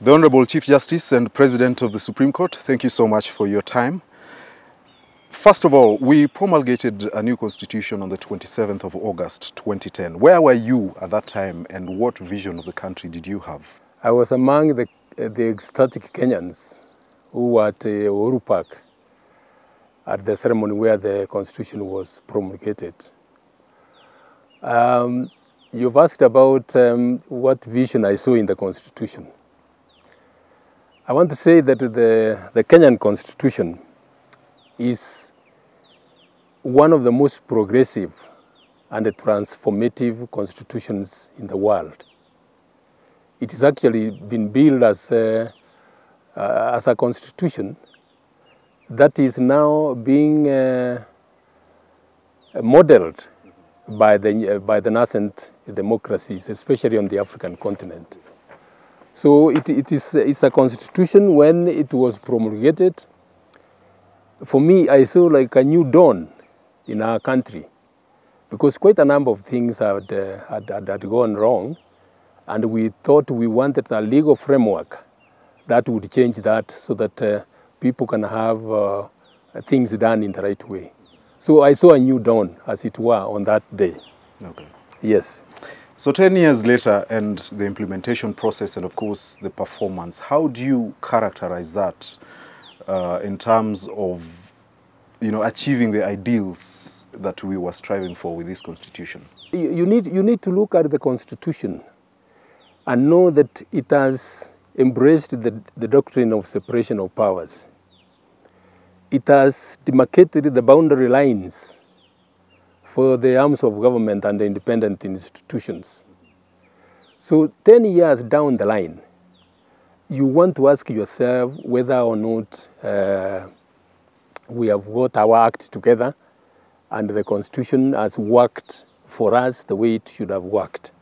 The Honorable Chief Justice and President of the Supreme Court, thank you so much for your time. First of all, we promulgated a new constitution on the 27th of August 2010. Where were you at that time and what vision of the country did you have? I was among the ecstatic Kenyans who were at Uhuru Park at the ceremony where the constitution was promulgated. You've asked about what vision I saw in the constitution. I want to say that the Kenyan Constitution is one of the most progressive and transformative constitutions in the world. It has actually been built as a constitution that is now being modeled by the nascent democracies, especially on the African continent. So it's a constitution. When it was promulgated, for me, I saw like a new dawn in our country, because quite a number of things had gone wrong, and we thought we wanted a legal framework that would change that so that people can have things done in the right way. So I saw a new dawn, as it were, on that day. Okay. Yes. So 10 years later, and the implementation process, and of course the performance, how do you characterize that in terms of, achieving the ideals that we were striving for with this constitution? You need to look at the constitution and know that it has embraced the doctrine of separation of powers. It has demarcated the boundary lines for the arms of government and the independent institutions. So 10 years down the line, you want to ask yourself whether or not we have got our act together and the constitution has worked for us the way it should have worked.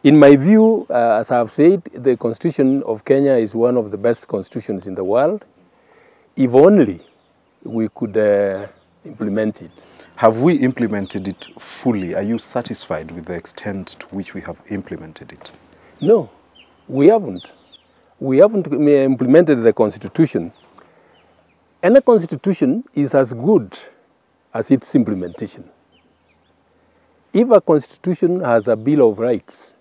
In my view, as I've said, the constitution of Kenya is one of the best constitutions in the world, if only we could implement it. Have we implemented it fully? Are you satisfied with the extent to which we have implemented it? No, we haven't. We haven't implemented the constitution. Any constitution is as good as its implementation. If a constitution has a Bill of Rights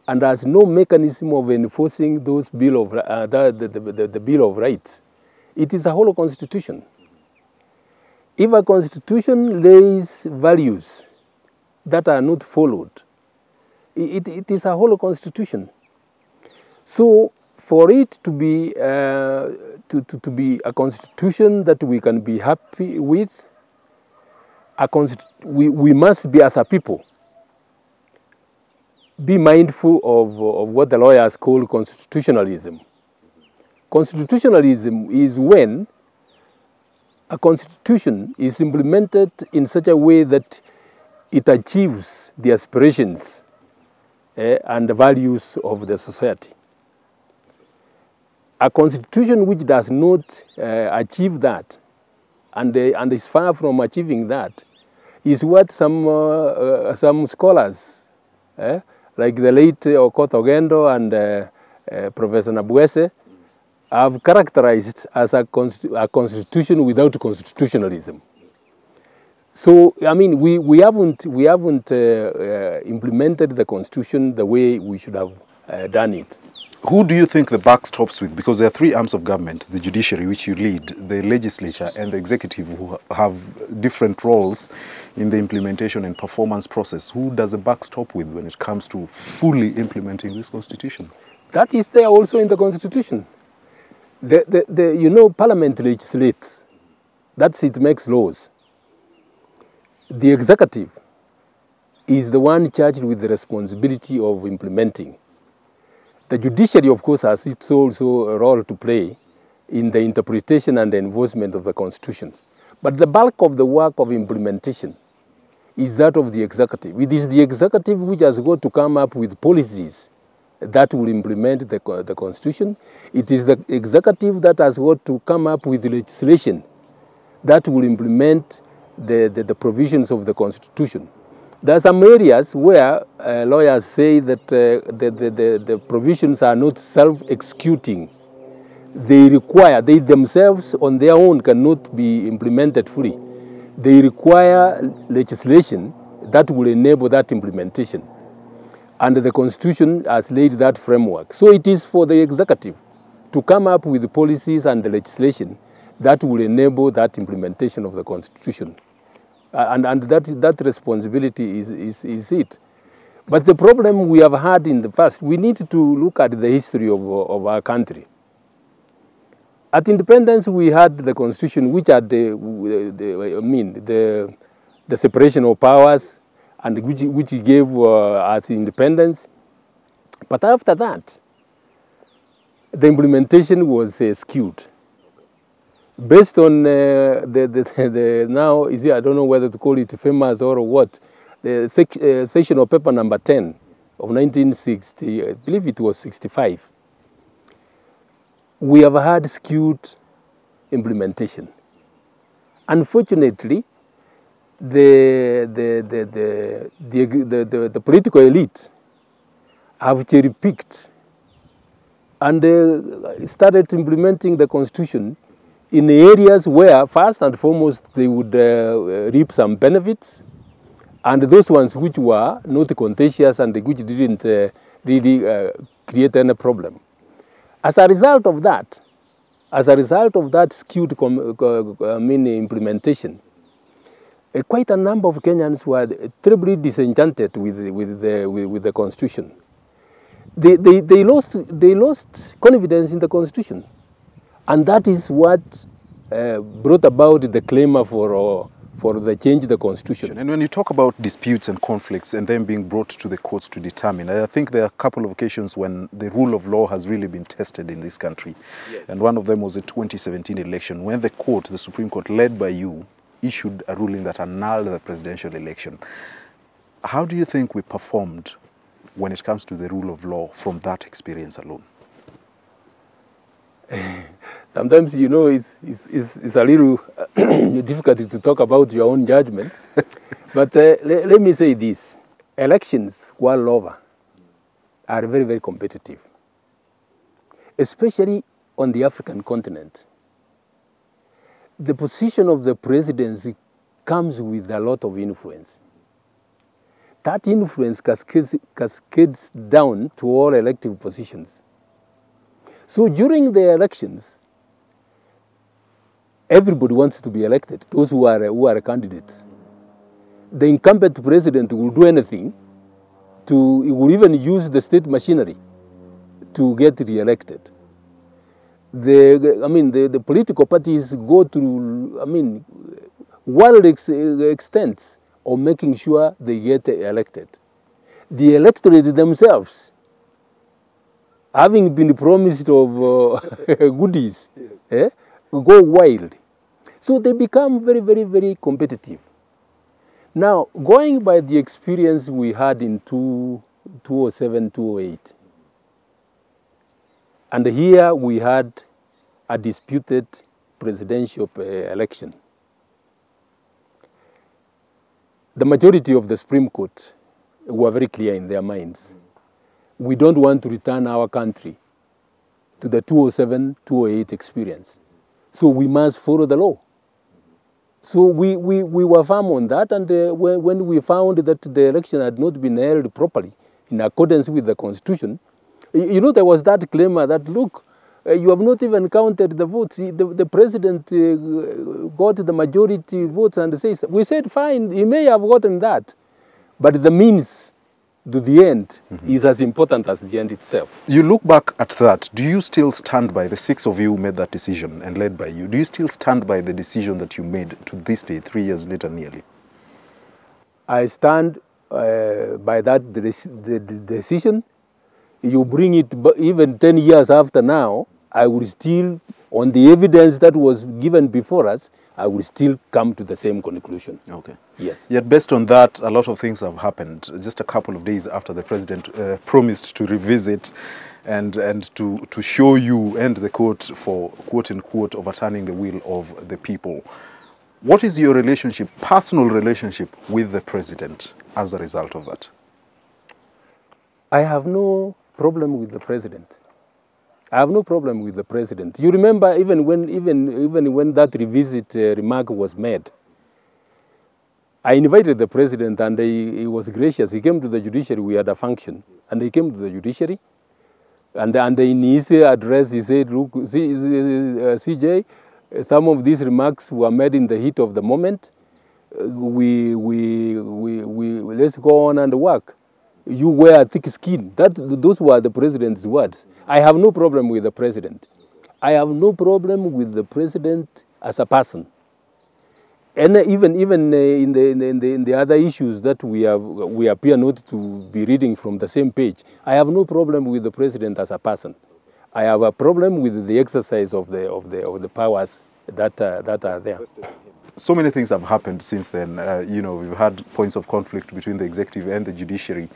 and has no mechanism of enforcing those the Bill of Rights, it is a hollow constitution. If a constitution lays values that are not followed, it is a hollow constitution. So for it to be a constitution that we can be happy with, we must be, as a people, be mindful of what the lawyers call constitutionalism. Constitutionalism is when a constitution is implemented in such a way that it achieves the aspirations and the values of the society. A constitution which does not achieve that and is far from achieving that is what some scholars, like the late Okoth Ogendo and Professor Nabuese, have characterized as a constitution without constitutionalism. So, I mean, we haven't implemented the constitution the way we should have done it. Who do you think the buck stops with? Because there are three arms of government: the judiciary, which you lead, the legislature, and the executive, who have different roles in the implementation and performance process. Who does the buck stop with when it comes to fully implementing this constitution? That is there also in the constitution. Parliament legislates. That's it, makes laws. The executive is the one charged with the responsibility of implementing. The judiciary, of course, has its also a role to play in the interpretation and the enforcement of the constitution. But the bulk of the work of implementation is that of the executive. It is the executive which has got to come up with policies that will implement the constitution. It is the executive that has got to come up with legislation that will implement the provisions of the constitution. There are some areas where lawyers say that the provisions are not self-executing. They require, they themselves on their own cannot be implemented fully. They require legislation that will enable that implementation. And the Constitution has laid that framework. So it is for the executive to come up with the policies and the legislation that will enable that implementation of the Constitution. And that responsibility is it. But the problem we have had in the past, we need to look at the history of our country. At independence, we had the Constitution, which had the separation of powers, and which gave us independence. But after that, the implementation was skewed. Based on now, I don't know whether to call it famous or what, the section of paper number 10 of 1960, I believe it was 65. We have had skewed implementation. Unfortunately, the political elite have cherry-picked and started implementing the Constitution in areas where, first and foremost, they would reap some benefits, and those ones which were not contentious and which didn't really create any problem. As a result of that skewed implementation, quite a number of Kenyans were terribly disenchanted with the Constitution. They lost confidence in the Constitution, and that is what brought about the clamour for the change of the Constitution. And when you talk about disputes and conflicts and them being brought to the courts to determine, I think there are a couple of occasions when the rule of law has really been tested in this country. Yes. And one of them was the 2017 election, when the court, the Supreme Court, led by you, issued a ruling that annulled the presidential election. How do you think we performed when it comes to the rule of law from that experience alone? Sometimes, you know, it's a little difficult to talk about your own judgment. But let me say this. Elections world over are very, very competitive, especially on the African continent. The position of the presidency comes with a lot of influence. That influence cascades down to all elective positions. So during the elections, everybody wants to be elected, those who are candidates. The incumbent president will do anything he will even use the state machinery to get re-elected. The political parties go to, wild extents of making sure they get elected. The electorate themselves, having been promised of goodies, yes, go wild. So they become very, very, very competitive. Now, going by the experience we had in 2007, 2008, and here we had a disputed presidential election. The majority of the Supreme Court were very clear in their minds. We don't want to return our country to the 2007, 2008 experience. So we must follow the law. So we were firm on that, and when we found that the election had not been held properly in accordance with the Constitution, you know, there was that claim that, look, you have not even counted the votes. The president got the majority votes and says, we said, fine, he may have gotten that, but the means to the end is as important as the end itself. You look back at that, do you still stand by the 6 of you who made that decision and led by you? Do you still stand by the decision that you made to this day, 3 years later nearly? I stand by that the decision. You bring it even 10 years after now, I will still, on the evidence that was given before us, I will still come to the same conclusion. Okay. Yes. Yet based on that, a lot of things have happened. Just a couple of days after the president promised to revisit and to show you and the court for, quote-unquote, overturning the will of the people. What is your relationship, personal relationship with the president as a result of that? I have no problem with the president. I have no problem with the president. You remember even when that revisit remark was made, I invited the president and he was gracious. He came to the judiciary. We had a function, and he came to the judiciary. And in his address, he said, "Look, CJ, some of these remarks were made in the heat of the moment. Let's go on and work. You wear thick skin." Those were the president's words. I have no problem with the president. I have no problem with the president as a person. And even in the other issues that we appear not to be reading from the same page, I have no problem with the president as a person. I have a problem with the exercise of the powers that are there. So many things have happened since then. We've had points of conflict between the executive and the judiciary.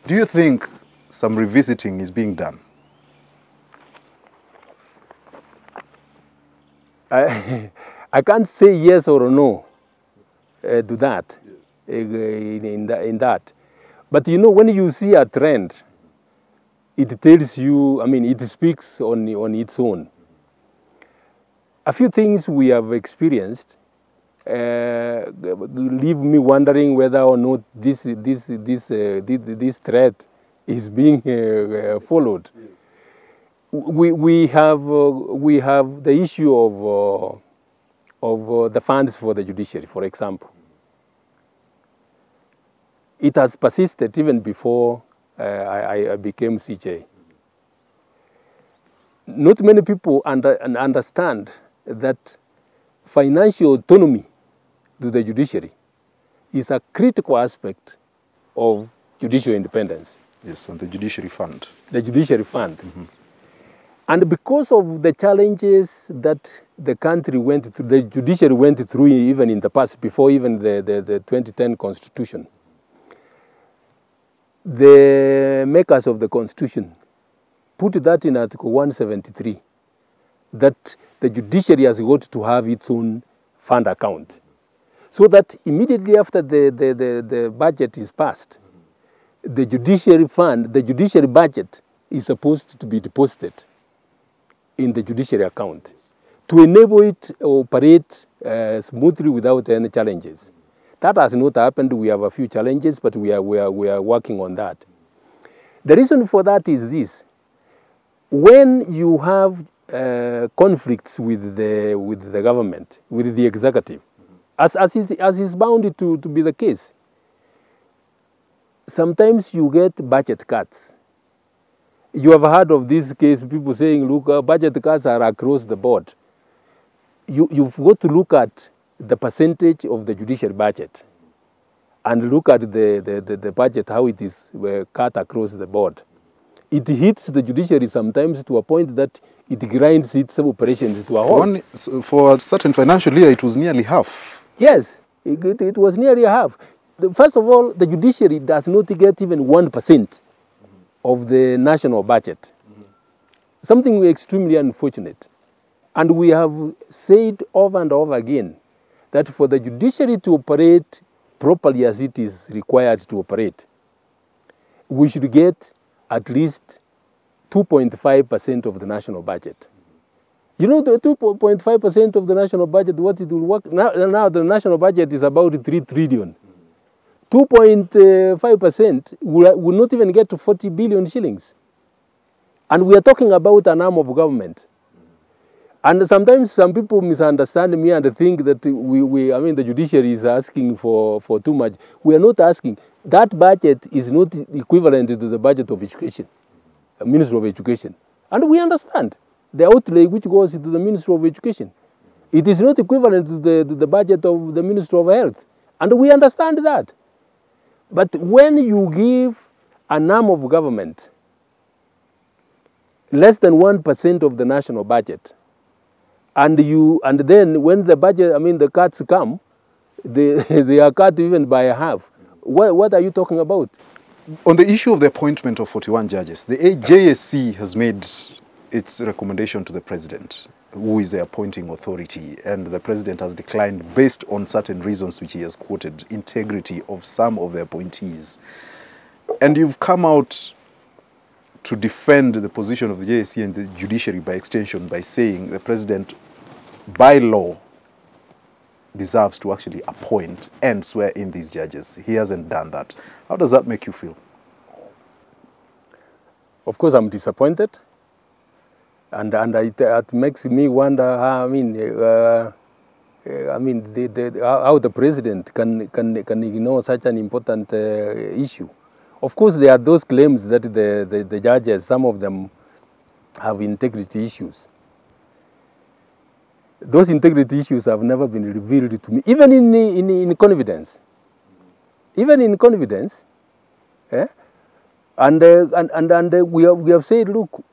Do you think some revisiting is being done? I can't say yes or no to that, in that. But when you see a trend, it tells you, it speaks on its own. A few things we have experienced leave me wondering whether or not this threat is being followed. We have the issue of the funds for the judiciary, for example. It has persisted even before I became CJ. Not many people understand that financial autonomy to the judiciary is a critical aspect of judicial independence. Yes, and the judiciary fund. The judiciary fund. Mm-hmm. And because of the challenges that the country went through, the judiciary went through even in the past, before even the 2010 Constitution, the makers of the Constitution put that in Article 173, that the judiciary has got to have its own fund account. So that immediately after the budget is passed, the judiciary fund, the judiciary budget is supposed to be deposited in the judiciary account to enable it to operate smoothly without any challenges. That has not happened. We have a few challenges, but we are working on that. The reason for that is this: when you have conflicts with the government, with the executive, as is bound to be the case, sometimes you get budget cuts. You have heard of this case, people saying, look, budget cuts are across the board. You've got to look at the percentage of the judiciary budget and look at the budget, how it is cut across the board. It hits the judiciary sometimes to a point that it grinds its operations to a halt. For a certain financial year, it was nearly half. Yes, it was nearly half. First of all, the judiciary does not get even 1% of the national budget. Something extremely unfortunate. And we have said over and over again that for the judiciary to operate properly as it is required to operate, we should get at least 2.5% of the national budget. You know, the 2.5% of the national budget, what it will work? Now the national budget is about 3 trillion. 2.5% will not even get to 40 billion shillings. And we are talking about an arm of government. And sometimes some people misunderstand me and think that the judiciary is asking for too much. We are not asking. That budget is not equivalent to the budget of education, Ministry of Education. And we understand the outlay which goes into the Ministry of Education. It is not equivalent to the budget of the Ministry of Health. And we understand that. But when you give an arm of government less than 1% of the national budget, and then when the budget, the cuts come, they are cut even by half. What are you talking about? On the issue of the appointment of 41 judges, the JSC has made its recommendation to the president. who is the appointing authority, and the president has declined based on certain reasons which he has quoted, integrity of some of the appointees. And you've come out to defend the position of the JSC and the judiciary by extension by saying the president, by law, deserves to actually appoint and swear in these judges. He hasn't done that. How does that make you feel? Of course, I'm disappointed. And it makes me wonder how, how the president can ignore such an important issue. Of course, there are those claims that the judges, some of them have integrity issues. Those integrity issues have never been revealed to me, even in confidence. Even in confidence. Eh? And we have said, look,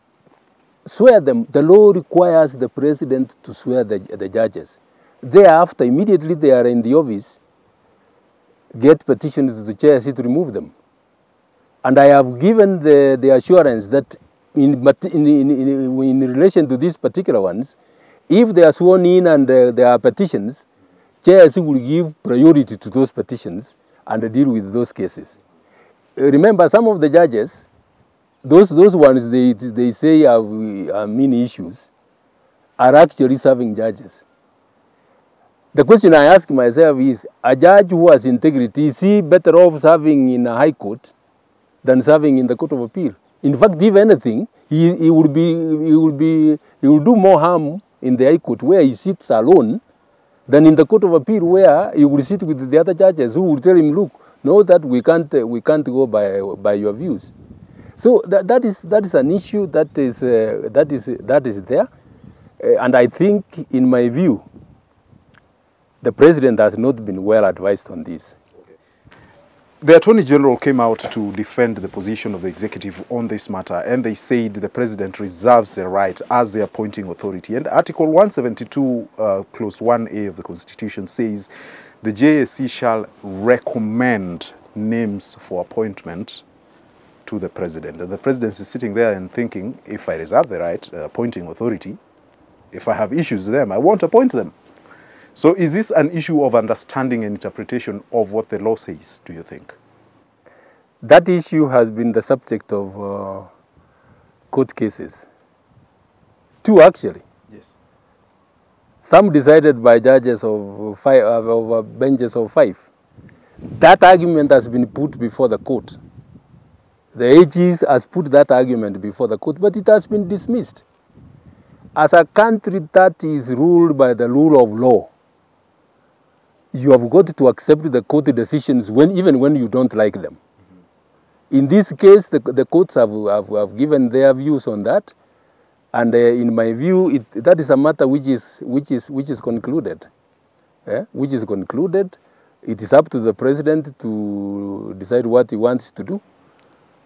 swear them. The law requires the president to swear the judges. Thereafter, immediately they are in the office, get petitions to the JSC to remove them. And I have given the assurance that in relation to these particular ones, if they are sworn in and there are petitions, JSC will give priority to those petitions and deal with those cases. Remember, some of the judges, those ones they say have many issues, are actually serving judges. The question I ask myself is, a judge who has integrity, is he better off serving in a high court than serving in the Court of Appeal? In fact, if anything, he will do more harm in the High Court, where he sits alone, than in the Court of Appeal, where he will sit with the other judges who will tell him, look, no, that we can't go by your views. So that is an issue that is there, and I think, in my view, the president has not been well advised on this. The Attorney General came out to defend the position of the executive on this matter, and they said the president reserves the right as the appointing authority. And Article 172, Clause 1A of the Constitution says the JSC shall recommend names for appointment to the president. And the president is sitting there and thinking, if I reserve the right, appointing authority, if I have issues with them, I won't appoint them. So is this an issue of understanding and interpretation of what the law says, do you think? That issue has been the subject of court cases. Two, actually. Yes. Some decided by judges of benches of 5. That argument has been put before the court. The AGs has put that argument before the court, but it has been dismissed. As a country that is ruled by the rule of law, you have got to accept the court decisions even when you don't like them. Mm-hmm. In this case, the courts have given their views on that, and in my view, that is a matter which is concluded. Which is concluded. It is up to the president to decide what he wants to do.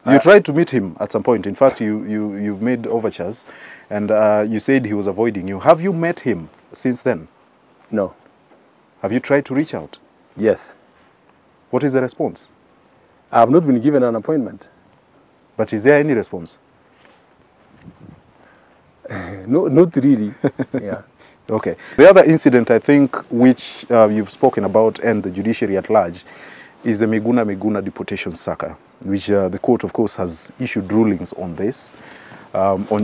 You tried to meet him at some point. In fact, you made overtures, and you said he was avoiding you. Have you met him since then? No. Have you tried to reach out? Yes. What is the response? I have not been given an appointment. But is there any response? No, not really. Yeah. Okay. The other incident, I think, which you've spoken about, and the judiciary at large, is the Miguna deportation saga, which the court, of course, has issued rulings on this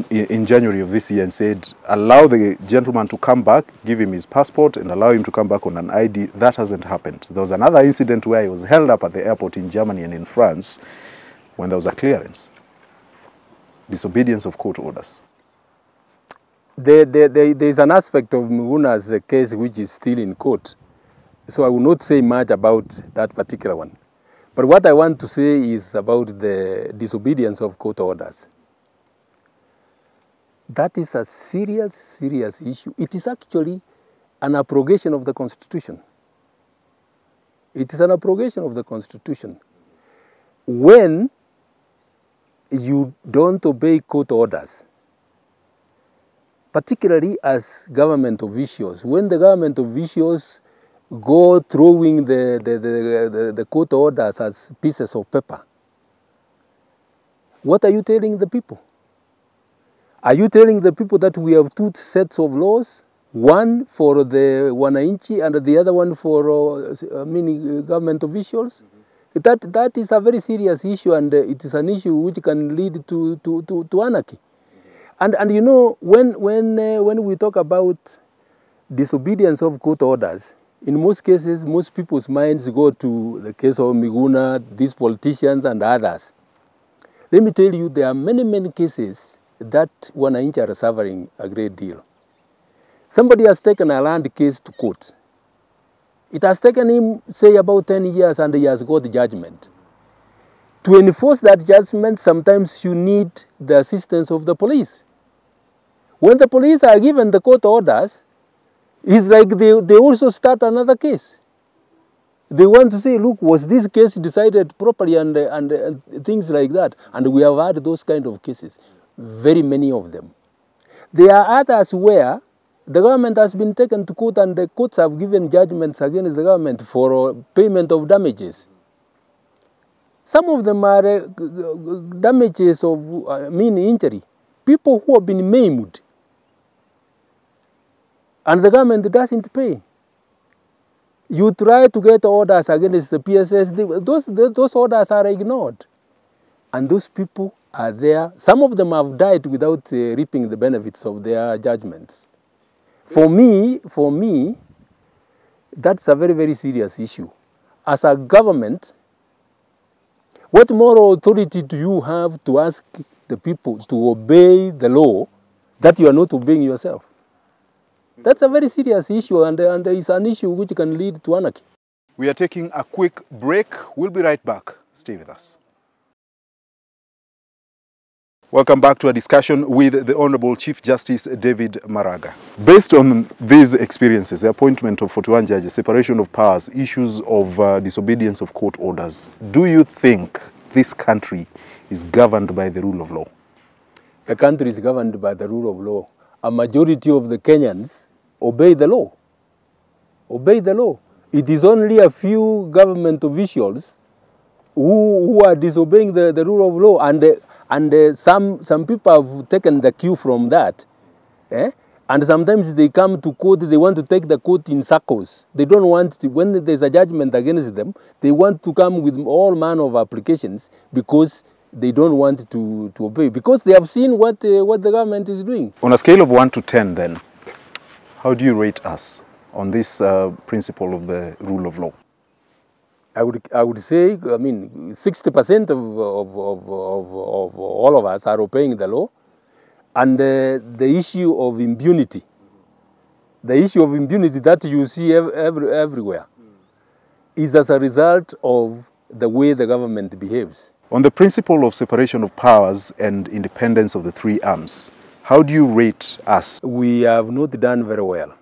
in January of this year, and said, allow the gentleman to come back, give him his passport, and allow him to come back on an ID. That hasn't happened. There was another incident where he was held up at the airport in Germany and in France when there was a clearance. Disobedience of court orders. There is an aspect of Miguna's case which is still in court. So I will not say much about that particular one. But what I want to say is about the disobedience of court orders. That is a serious, serious issue. It is actually an abrogation of the Constitution. It is an abrogation of the Constitution. When you don't obey court orders, particularly as government officials, when the government officials go throwing the court orders as pieces of paper, what are you telling the people? Are you telling the people that we have two sets of laws? One for the wananchi and the other one for government officials? That is a very serious issue, and it is an issue which can lead to anarchy. And you know, when we talk about disobedience of court orders, in most cases, most people's minds go to the case of Miguna, these politicians and others. Let me tell you, there are many cases that wananchi are suffering a great deal. Somebody has taken a land case to court. It has taken him, say, about 10 years, and he has got judgment. To enforce that judgment, sometimes you need the assistance of the police. When the police are given the court orders, it's like they also start another case. They want to say, look, was this case decided properly, and things like that. And we have had those kind of cases, very many of them. There are others where the government has been taken to court and the courts have given judgments against the government for payment of damages. Some of them are damages of injury. People who have been maimed and the government doesn't pay. You try to get orders against the PSS, those orders are ignored. And those people are there. Some of them have died without reaping the benefits of their judgments. For me, that's a very serious issue. As a government, what moral authority do you have to ask the people to obey the law that you are not obeying yourself? That's a very serious issue, and it's an issue which can lead to anarchy. We are taking a quick break. We'll be right back. Stay with us. Welcome back to a discussion with the Honorable Chief Justice David Maraga. Based on these experiences, the appointment of 41 judges, separation of powers, issues of disobedience of court orders, do you think this country is governed by the rule of law? The country is governed by the rule of law. A majority of the Kenyans obey the law. Obey the law. It is only a few government officials who are disobeying the rule of law, and some people have taken the cue from that. And sometimes they come to court, they want to take the court in circles. They don't want to, when there's a judgment against them, they want to come with all manner of applications because they don't want to obey, because they have seen what the government is doing. On a scale of 1 to 10 then, how do you rate us on this principle of the rule of law? I would say, 60% of all of us are obeying the law. And the issue of impunity, that you see everywhere, is as a result of the way the government behaves. On the principle of separation of powers and independence of the three arms, how do you rate us? We have not done very well.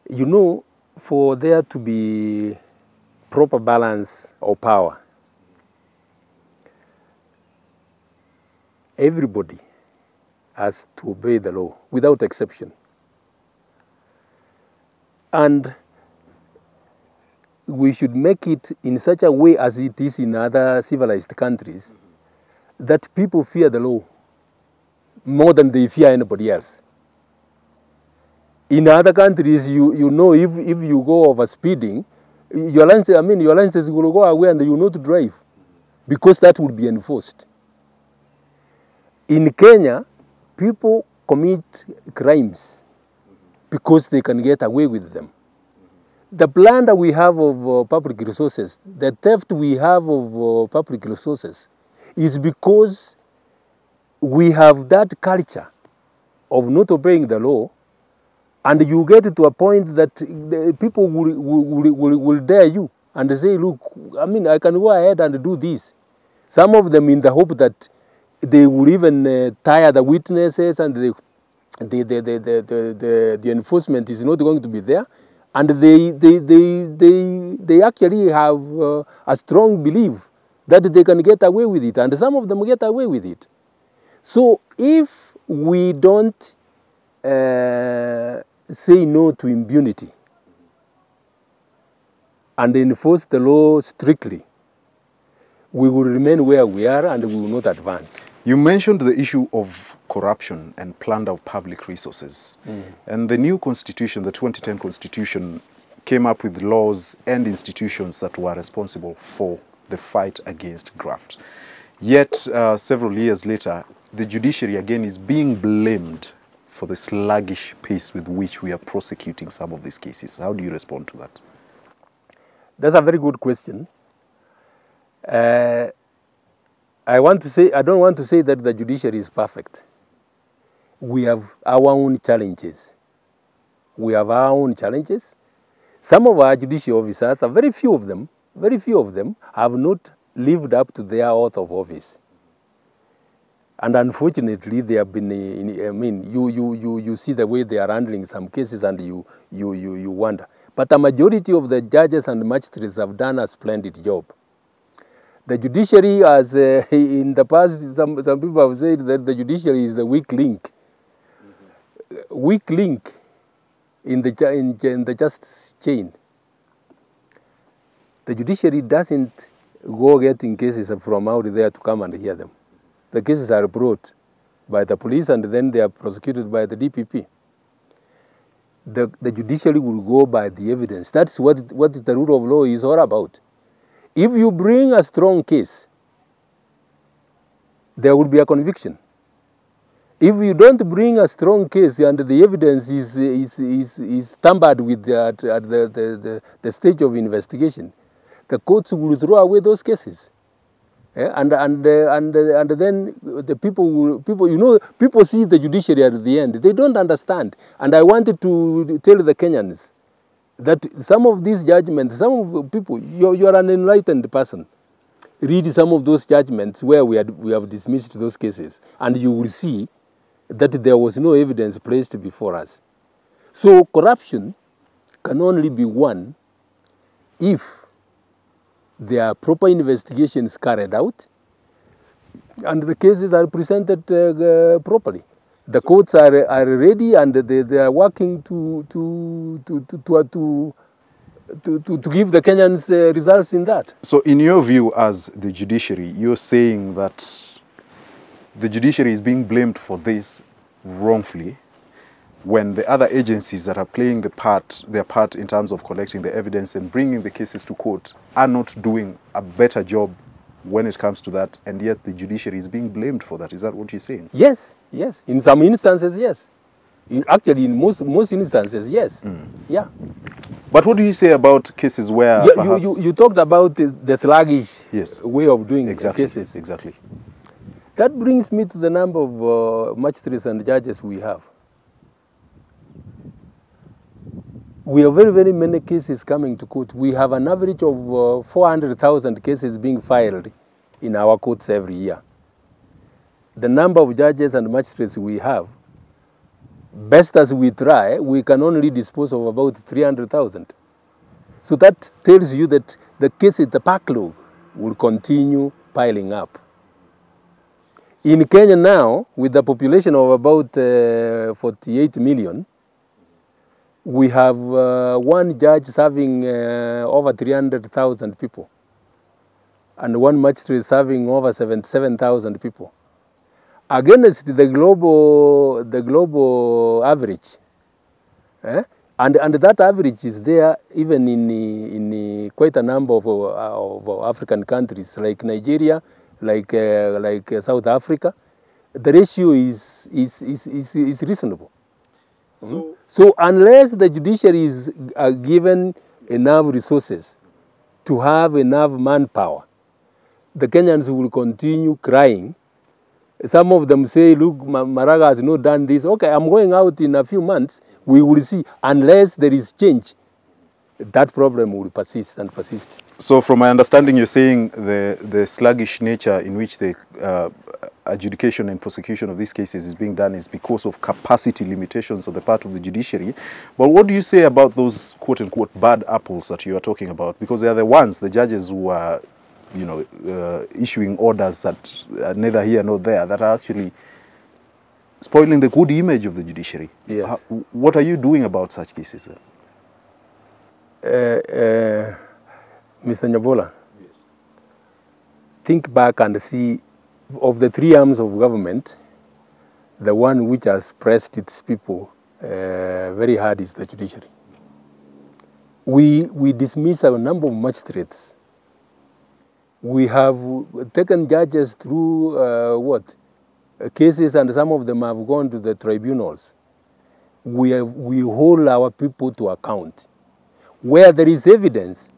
You know, for there to be proper balance of power, everybody has to obey the law without exception. And we should make it in such a way as it is in other civilized countries, that people fear the law more than they fear anybody else. In other countries, you know, if you go over speeding, your license will go away and you will not drive, because that will be enforced. In Kenya, people commit crimes because they can get away with them. The plunder we have of public resources, the theft we have of public resources, is because we have that culture of not obeying the law, and you get to a point that the people will dare you and say, look, I can go ahead and do this. Some of them in the hope that they will even tire the witnesses, and the enforcement is not going to be there. And they actually have a strong belief that they can get away with it, and some of them get away with it. So if we don't say no to impunity and enforce the law strictly, we will remain where we are and we will not advance. You mentioned the issue of corruption and plunder of public resources. And the new constitution, the 2010 constitution, came up with laws and institutions that were responsible for the fight against graft. Yet, several years later, the judiciary again is being blamed for the sluggish pace with which we are prosecuting some of these cases. How do you respond to that? That's a very good question. I don't want to say that the judiciary is perfect. We have our own challenges. Some of our judicial officers, very few of them, have not lived up to their oath of office. And unfortunately, they have been, you see the way they are handling some cases and you wonder. But the majority of the judges and magistrates have done a splendid job. The judiciary, as in the past, some people have said that the judiciary is the weak link. Weak link in the justice chain. The judiciary doesn't go getting cases from out there to come and hear them. The cases are brought by the police and then they are prosecuted by the DPP. The judiciary will go by the evidence. That's what the rule of law is all about. If you bring a strong case, there will be a conviction. If you don't bring a strong case and the evidence is tampered with at the stage of investigation, the courts will throw away those cases. And then the people see the judiciary at the end. They don't understand. And I wanted to tell the Kenyans that some of these judgments, some of people, you are an enlightened person. Read some of those judgments where we have dismissed those cases, and you will see that there was no evidence placed before us. So corruption can only be won if there are proper investigations carried out and the cases are presented properly. The courts are ready and they are working to give the Kenyans results in that. So in your view as the judiciary, you're saying that the judiciary is being blamed for this wrongfully when the other agencies that are playing their part in terms of collecting the evidence and bringing the cases to court are not doing a better job when it comes to that, and yet the judiciary is being blamed for that. Is that what you're saying? Yes, yes. In some instances, yes. Actually, in most instances, yes. Yeah. But what do you say about cases where you talked about the sluggish way of doing cases. Exactly. That brings me to the number of magistrates and judges we have. We have very, very many cases coming to court. We have an average of 400,000 cases being filed in our courts every year. The number of judges and magistrates we have, best as we try, we can only dispose of about 300,000. So that tells you that the cases, the backlog, will continue piling up. In Kenya now, with the population of about 48 million, we have one judge serving over 300,000 people and one magistrate serving over 77,000 people. Against the global average. And that average is there even in quite a number of African countries like Nigeria, like South Africa. The ratio is reasonable. So unless the judiciary is given enough resources to have enough manpower, the Kenyans will continue crying. Some of them say, look, Maraga has not done this. Okay, I'm going out in a few months. We will see. Unless there is change, that problem will persist and persist. So from my understanding, you're saying the sluggish nature in which the adjudication and prosecution of these cases is being done is because of capacity limitations on the part of the judiciary. But what do you say about those quote-unquote bad apples that you are talking about? Because they are the ones, the judges who are, issuing orders that are neither here nor there, that are actually spoiling the good image of the judiciary. Yes. What are you doing about such cases then? Mr. Nyabola, yes. Think back and see Of the three arms of government, the one which has pressed its people very hard is the judiciary. We dismiss a number of magistrates. We have taken judges through cases, and some of them have gone to the tribunals. We hold our people to account. Where there is evidence,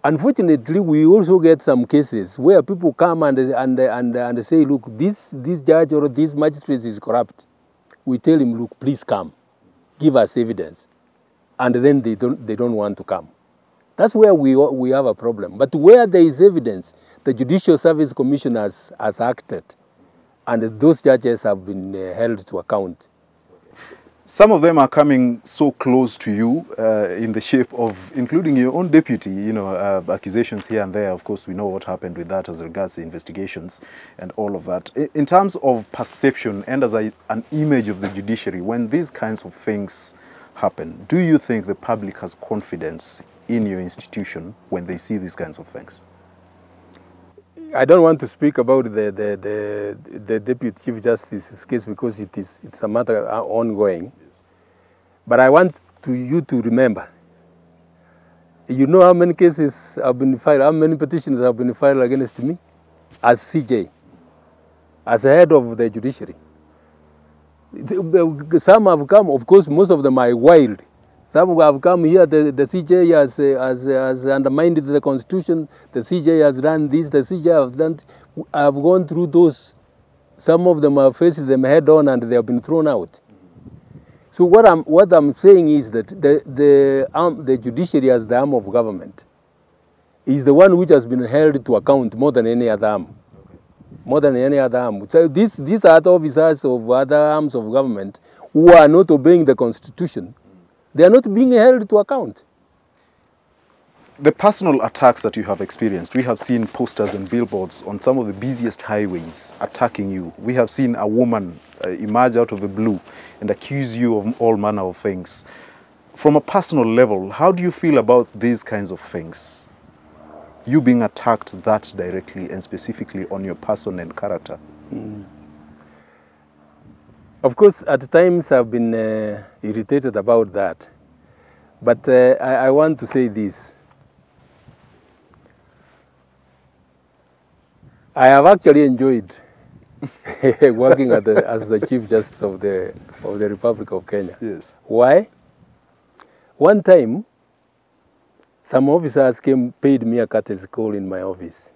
unfortunately, we also get some cases where people come and say, look, this judge or this magistrate is corrupt. We tell him, look, please come, give us evidence. And then they don't want to come. That's where we have a problem. But where there is evidence, the Judicial Service Commission has acted, and those judges have been held to account. Some of them are coming so close to you in the shape of, including your own deputy, accusations here and there. Of course, we know what happened with that as regards the investigations and all of that. In terms of perception and as an image of the judiciary, when these kinds of things happen, do you think the public has confidence in your institution when they see these kinds of things? I don't want to speak about the Deputy Chief Justice's case because it's a matter ongoing. Yes. But I want you to remember, you know how many cases have been filed, how many petitions have been filed against me as CJ, as head of the judiciary. Some have come, of course, most of them are wild. Some have come here, the CJ has undermined the Constitution, the CJ has done this, the CJ has done... I've gone through those. Some of them have faced them head on and they have been thrown out. So what I'm saying is that the judiciary as the arm of government is the one which has been held to account more than any other arm. More than any other arm. So these are officers of other arms of government who are not obeying the Constitution. They are not being held to account. The personal attacks that you have experienced, we have seen posters and billboards on some of the busiest highways attacking you. We have seen a woman emerge out of the blue and accuse you of all manner of things. From a personal level, how do you feel about these kinds of things? You being attacked that directly and specifically on your person and character. Mm. Of course, at times I've been irritated about that. But I want to say this. I have actually enjoyed working as the Chief Justice of the Republic of Kenya. Yes. Why? One time, some officers paid me a courtesy call in my office.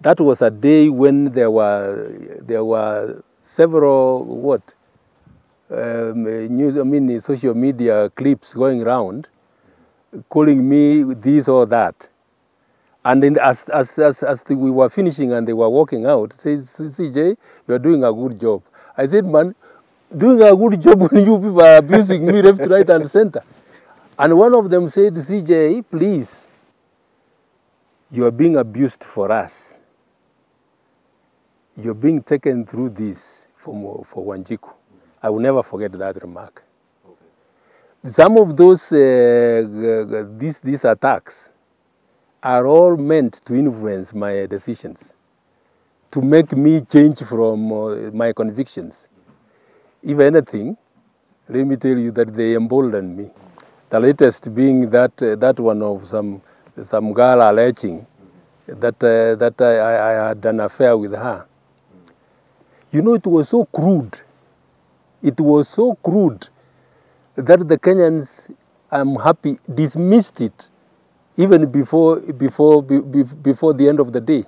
That was a day when there were several social media clips going around, calling me this or that. And then as we were finishing and they were walking out, says, CJ, you are doing a good job. I said, man, doing a good job when you people are abusing me left, right, and center. And one of them said, CJ, please, you are being abused for us. You're being taken through this for Wanjiku. I will never forget that remark. Okay. Some of those these attacks are all meant to influence my decisions, to make me change from my convictions. If anything, let me tell you that they emboldened me. The latest being that one of some girl alleging that I had an affair with her. You know, it was so crude. It was so crude that the Kenyans, I'm happy, dismissed it even before the end of the day.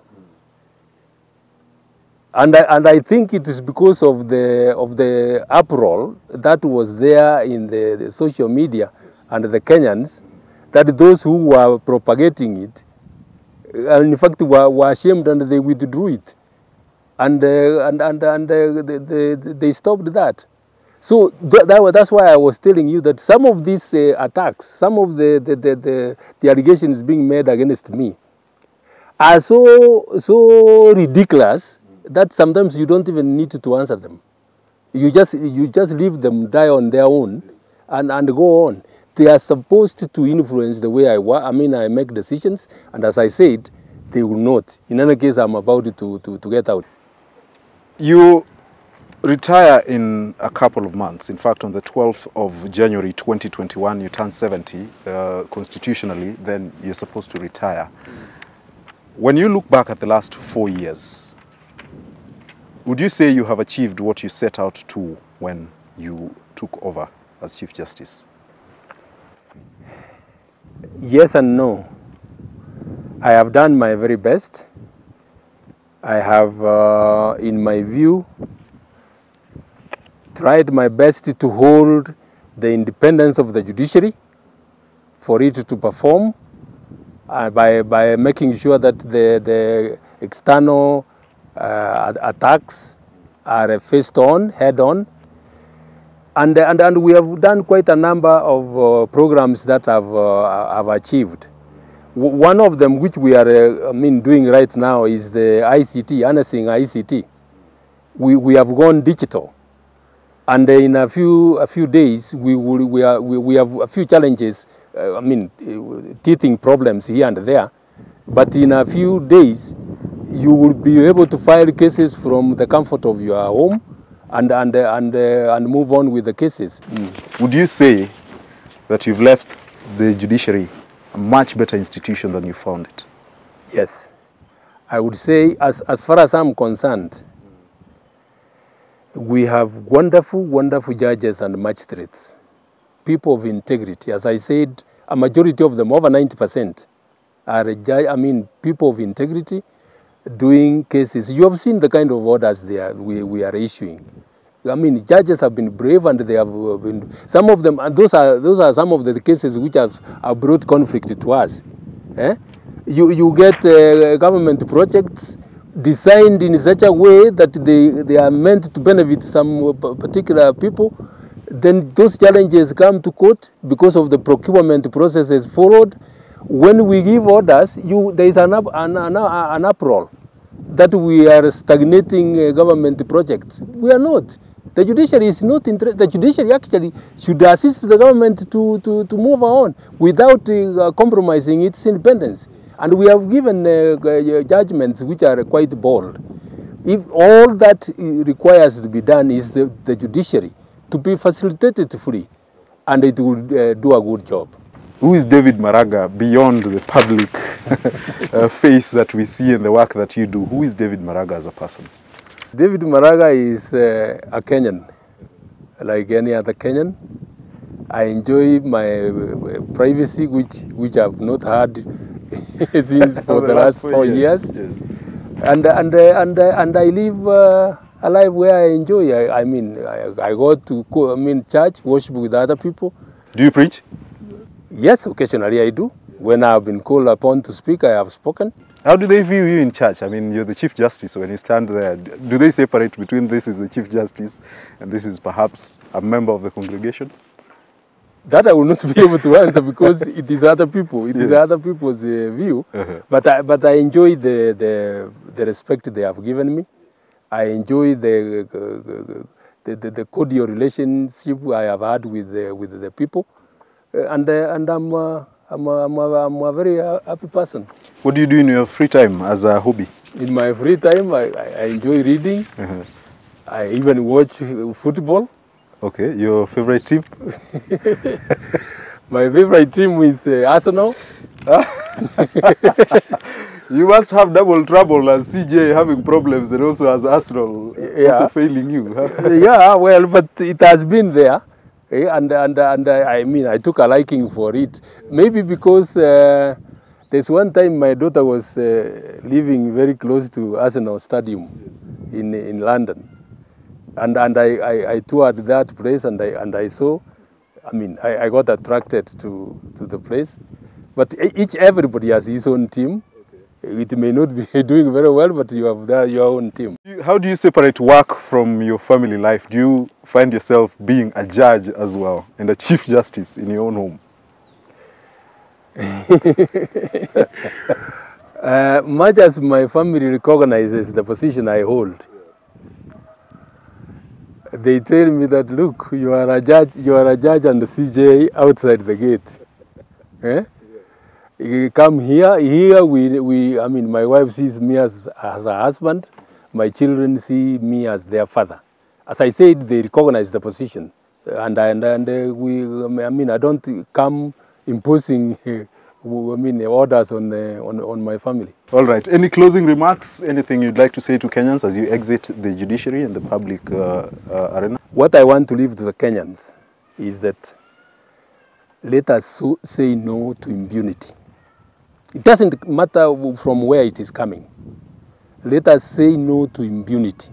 And I think it is because of the uproar that was there in the social media and the Kenyans, that those who were propagating it, in fact, were ashamed and they withdrew it. And they stopped that. So that's why I was telling you that some of these attacks, some of the allegations being made against me are so ridiculous that sometimes you don't even need to answer them. You just leave them die on their own and go on. They are supposed to influence the way I make decisions, and as I said, they will not. In any case, I'm about to get out. You retire in a couple of months. In fact, on the 12th of January 2021, you turn 70 constitutionally, then you're supposed to retire. When you look back at the last 4 years, would you say you have achieved what you set out to when you took over as Chief Justice? Yes and no. I have done my very best. I have, in my view, tried my best to hold the independence of the judiciary for it to perform by making sure that the external attacks are faced on, head on. And we have done quite a number of programs that have achieved. One of them, which we are doing right now, is the ICT, harnessing ICT. We have gone digital, and in a few days we have a few challenges. Teething problems here and there, but in a few days you will be able to file cases from the comfort of your home and move on with the cases. Would you say that you've left the judiciary a much better institution than you found it? Yes. I would say, as far as I'm concerned, we have wonderful, wonderful judges and magistrates, people of integrity. As I said, a majority of them, over 90%, are people of integrity doing cases. You have seen the kind of orders we are issuing. Judges have been brave, and they have been, some of them, and those are some of the cases which have brought conflict to us. You get government projects designed in such a way that they are meant to benefit some particular people. Then those challenges come to court because of the procurement processes followed. When we give orders, there is an uproar that we are stagnating government projects. We are not. The judiciary is not interested. The judiciary actually should assist the government to move on without compromising its independence. And we have given judgments which are quite bold. If all that requires to be done is the judiciary to be facilitated fully, and it will do a good job. Who is David Maraga beyond the public face that we see in the work that you do? Who is David Maraga as a person? David Maraga is a Kenyan, like any other Kenyan. I enjoy my privacy, which I've not had since for the last 4 years. Yes. And I live a life where I enjoy. I go to church, worship with other people. Do you preach? Yes, occasionally I do. When I've been called upon to speak, I have spoken. How do they view you in church? You're the Chief Justice. When you stand there, do they separate between this is the Chief Justice and this is perhaps a member of the congregation? That I will not be able to answer because it is other people. It is other people's view. But I enjoy the respect they have given me. I enjoy the cordial relationship I have had with the people, and I'm a very happy person. What do you do in your free time as a hobby? In my free time, I enjoy reading. I even watch football. Okay, your favorite team? My favorite team is Arsenal. You must have double trouble as CJ having problems and also as Arsenal also failing you. Yeah, well, but it has been there. And I took a liking for it. Maybe because there's one time my daughter was living very close to Arsenal Stadium in London. And I toured that place and I saw, I got attracted to the place. But everybody has his own team. It may not be doing very well, but you have your own team. How do you separate work from your family life? Do you find yourself being a judge as well and a Chief Justice in your own home? Much as my family recognizes the position I hold, they tell me that, look, you are a judge and the CJ outside the gate. come here. I mean, my wife sees me as a husband. My children see me as their father. As I said, they recognize the position. I mean, I don't come imposing orders on my family. All right. Any closing remarks? Anything you'd like to say to Kenyans as you exit the judiciary and the public arena? What I want to leave to the Kenyans is that let us say no to impunity. It doesn't matter from where it is coming. Let us say no to impunity.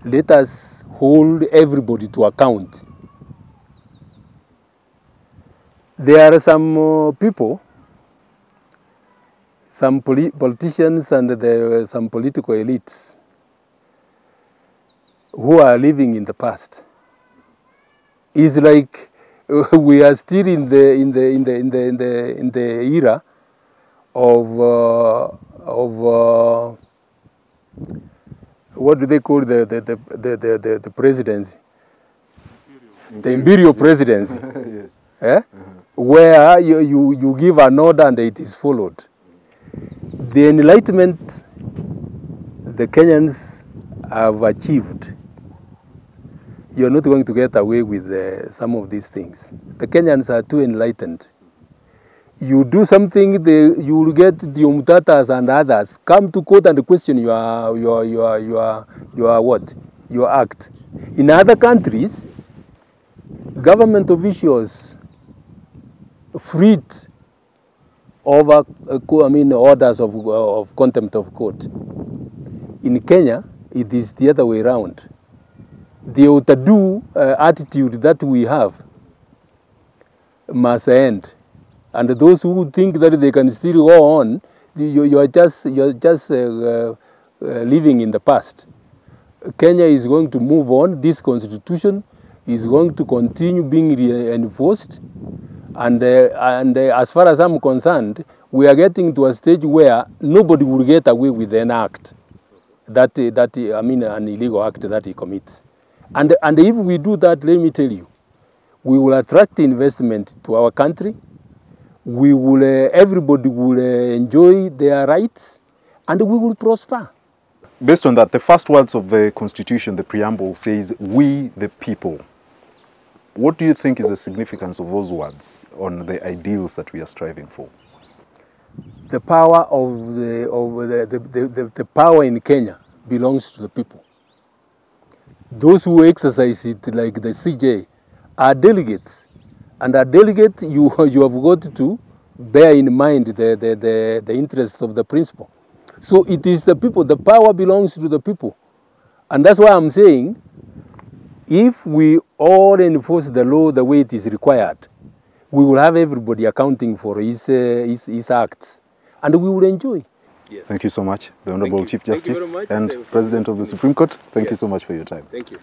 Let us hold everybody to account. There are some people, some politicians and some political elites who are living in the past. It's like we are still in the era of what do they call the presidency? The imperial presidency. Yes. Eh? Where you give an order and it is followed. The enlightenment the Kenyans have achieved, you're not going to get away with some of these things. The Kenyans are too enlightened. You do something, you will get the Umtatas and others come to court and question your act. In other countries, government officials freed over orders of contempt of court. In Kenya, it is the other way around. The Otadu attitude that we have must end. And those who think that they can still go on, you are just living in the past. Kenya is going to move on. This constitution is going to continue being reinforced. And as far as I'm concerned, we are getting to a stage where nobody will get away with an act, an illegal act that he commits. And if we do that, let me tell you, we will attract investment to our country. We will, everybody will enjoy their rights, and we will prosper. Based on that, the first words of the Constitution, the preamble, says, "We the people." What do you think is the significance of those words on the ideals that we are striving for? The power of the power in Kenya belongs to the people. Those who exercise it, like the CJ, are delegates. And a delegate, you have got to bear in mind the interests of the principle. So it is the people, the power belongs to the people. And that's why I'm saying, if we all enforce the law the way it is required, we will have everybody accounting for his acts. And we will enjoy. Yes. Thank you so much, the Honorable Chief Justice and President of the Supreme Court. Thank you so much for your time. Thank you.